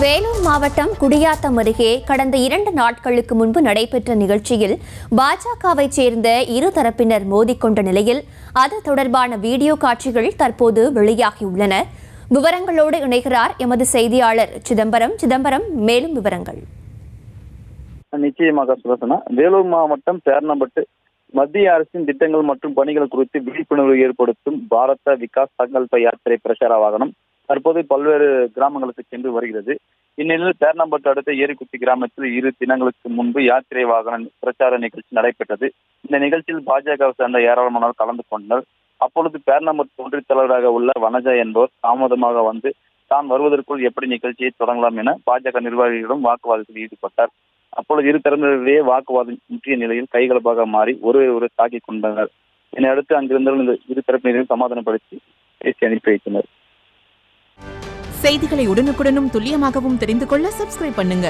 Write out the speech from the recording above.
வேலூர் மாவட்டம் குடியாத்தம் அருகே கடந்த 2 நாட்களுக்கு முன்பு நடைபெற்ற நிகழ்ச்சியில் பாஜகவைச் சேர்ந்த இரு தரப்பினர் மோதிக்கொண்ட நிலையில் அது தொடர்பான வீடியோ காட்சிகள் தற்போது வெளியாகியுள்ளன. விவரங்களோடு இணைகிறார் எமது செய்தியாளர் சிதம்பரம். மேலும் விவரங்கள். நிச்சயமாக சுலோசனா, வேலூர் மாவட்டம் பேரணப்பட்டு மத்திய அரசின் திட்டங்கள் மற்றும் பணிகள் குறித்து விழிப்புணர்வு ஏற்படுத்தும் பாரத விகாஸ் சங்கல்ப யாத்திரை பிரச்சார வாகனம் தற்போது பல்வேறு கிராமங்களுக்கு சென்று வருகிறது. இந்நிலையில் பேரணப்பட்டு அடுத்த ஏரிக்குத்தி கிராமத்தில் 2 தினங்களுக்கு முன்பு யாத்திரை வாகன பிரச்சார நிகழ்ச்சி நடைபெற்றது. இந்த நிகழ்ச்சியில் பாஜகவை சேர்ந்த ஏராளமானோர் கலந்து கொண்டனர். அப்பொழுது பேரணப்பட்டு ஒன்றிய தலைவராக உள்ள வனஜா என்பவர் தாமதமாக வந்து தான் வருவதற்குள் எப்படி நிகழ்ச்சியை தொடங்கலாம் என பாஜக நிர்வாகிகளிடம் வாக்குவாதத்தில் ஈடுபட்டார். அப்பொழுது இரு தரப்பினரிடையே வாக்குவாதம் முற்றிய நிலையில் கைகலப்பாக மாறி ஒருவரை தாக்கிக் கொண்டனர். இதனை அடுத்து அங்கிருந்த இரு தரப்பினரையும் சமாதானப்படுத்தி பேசி அனுப்பி வைத்தனர். செய்திகளை உடனுக்குடனும் துல்லியமாகவும் தெரிந்து கொள்ள சப்ஸ்கிரைப் பண்ணுங்க.